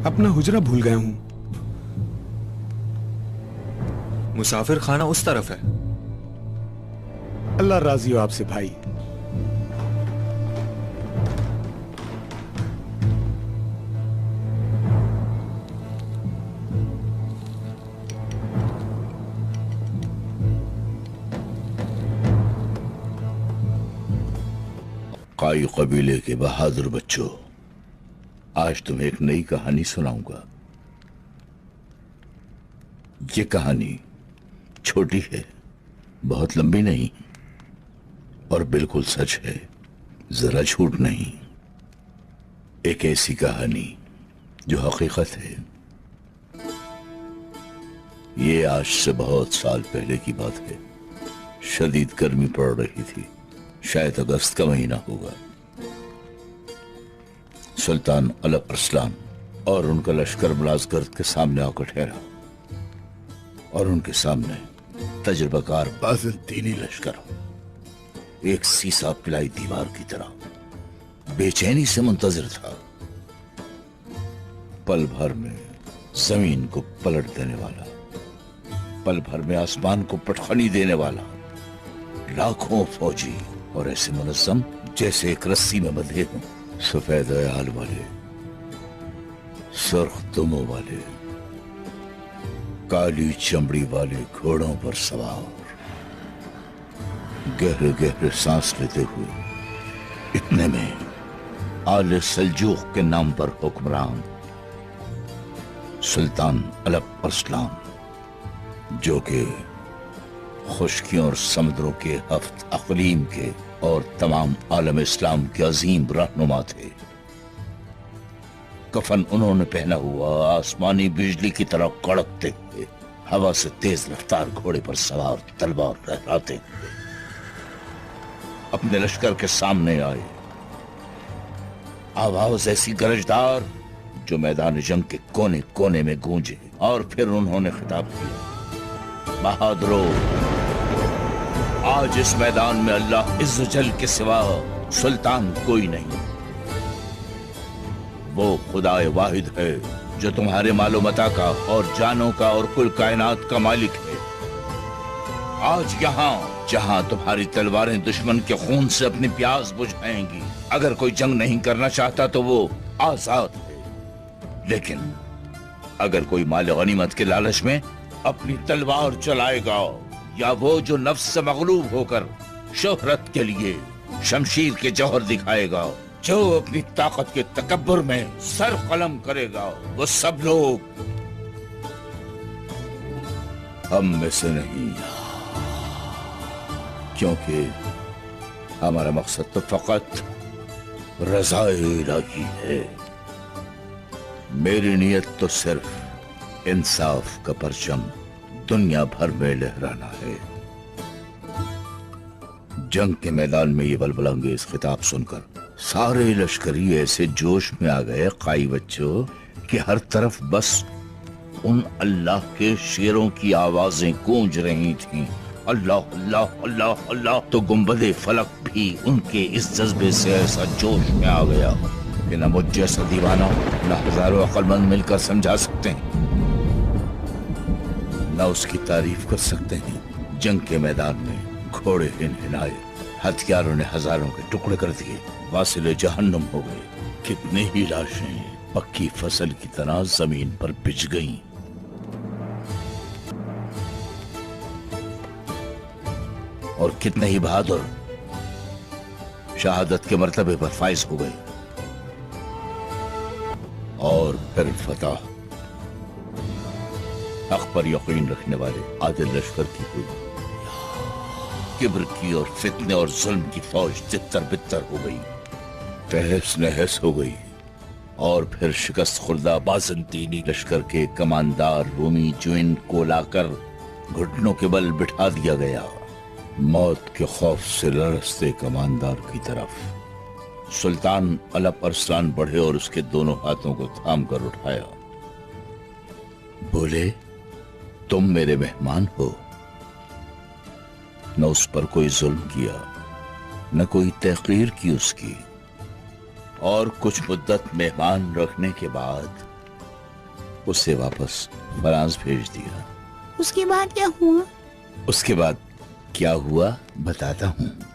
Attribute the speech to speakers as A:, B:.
A: अपना हुजरा भूल गया हूं।
B: मुसाफिर खाना उस तरफ है।
A: अल्लाह राजी हो आपसे भाई।
C: काई कबीले के बहादुर बच्चों, आज तुम्हें एक नई कहानी सुनाऊंगा। ये कहानी छोटी है, बहुत लंबी नहीं, और बिल्कुल सच है, जरा झूठ नहीं। एक ऐसी कहानी जो हकीकत है। ये आज से बहुत साल पहले की बात है। शदीद गर्मी पड़ रही थी, शायद अगस्त का महीना होगा। सुल्तान अलप अरसलान और उनका लश्कर मलाजगर्द के सामने आकर ठहरा, और उनके सामने तजुर्बाकार बाज़ंतीनी लश्कर एक सीसा पिलाई दीवार की तरह बेचैनी से मुंतजिर था। पल भर में जमीन को पलट देने वाला, पल भर में आसमान को पटखनी देने वाला लाखों फौजी, और ऐसे मुनज़्ज़म जैसे एक रस्सी में बंधे हों। सफेद आल वाले, सुर्ख दुमों वाले, काली चमड़ी वाले घोड़ों पर सवार, गहरे गहरे सांस लेते हुए, इतने में आले सल्जूक के नाम पर हुक्मरान सुल्तान अलप अरसलान, जो कि खुश्कियों और समुद्रों के हफ्त अक़लीम के और तमाम आलम इस्लाम के अजीम रहनुमा थे। कफन उन्होंने पहना हुआ आसमानी बिजली की तरह कड़कते हुए, हवा से तेज रफ्तार घोड़े पर सवार तलवार लहराते हुए अपने लश्कर के सामने आए। आवाज ऐसी गरजदार जो मैदान जंग के कोने कोने में गूंजे, और फिर उन्होंने खिताब किया, बहादुरों, आज इस मैदान में अल्लाह इज़्ज़जल के सिवा सुल्तान कोई नहीं। वो खुदाए वाहिद है जो तुम्हारे मालो मता का और जानों का और कुल कायनात का मालिक है। आज यहाँ जहाँ तुम्हारी तलवारें दुश्मन के खून से अपनी प्यास बुझाएंगी, अगर कोई जंग नहीं करना चाहता तो वो आजाद है, लेकिन अगर कोई माल गनीमत के लालच में अपनी तलवार चलाएगा, या वो जो नफ्स से मगलूब होकर शोहरत के लिए शमशीर के जौहर दिखाएगा, जो अपनी ताकत के तकब्बुर में सर कलम करेगा, वो सब लोग हम में से नहीं, क्योंकि हमारा मकसद तो फकत रज़ाए इलाही है। मेरी नियत तो सिर्फ इंसाफ का परचम दुनिया भर में लहराना है। जंग के मैदान में ये बलबलांगेज खिताब सुनकर सारे लश्करी ऐसे जोश में आ गए काई बच्चों कि हर तरफ बस उन अल्लाह के शेरों की आवाजें गूंज रही थीं। अल्लाह अल्लाह अल्लाह अल्लाह। तो गुंबदे फलक भी उनके इस जज्बे से ऐसा जोश में आ गया कि न मुझ जैसा दीवाना न हजारों अक्लमंद मिलकर समझा सकते हैं, न उसकी तारीफ कर सकते हैं। जंग के मैदान में घोड़े हिनहिनाए, हथियारों ने हजारों के टुकड़े कर दिए, वासिले जहन्नुम हो गए। कितनी ही लाशें पक्की फसल की तरह जमीन पर बिछ गईं। और कितने ही बहादुर शहादत के मर्तबे पर फाइज हो गए। और फिर फतह हक पर यकीन रखने वाले आदिल लश्कर की हुई। किब्र की और फितने और जुल्म की फौज तितर बितर हो गई, तहस नहस हो गई। और फिर शिकस्त खुर्दा बाज़ंतीनी लश्कर के कमानदार रूमी जुइन को लाकर घुटनों के बल बिठा दिया गया। मौत के खौफ से लरसते कमानदार की तरफ सुल्तान अलप अरसलान बढ़े और उसके दोनों हाथों को थाम कर उठाया। बोले, तुम मेरे मेहमान हो। न उस पर कोई जुल्म किया, न कोई तहकीर की उसकी। और कुछ मुद्दत मेहमान रखने के बाद उसे वापस फ्रांस भेज दिया।
D: उसके बाद क्या हुआ?
C: उसके बाद क्या हुआ बताता हूँ।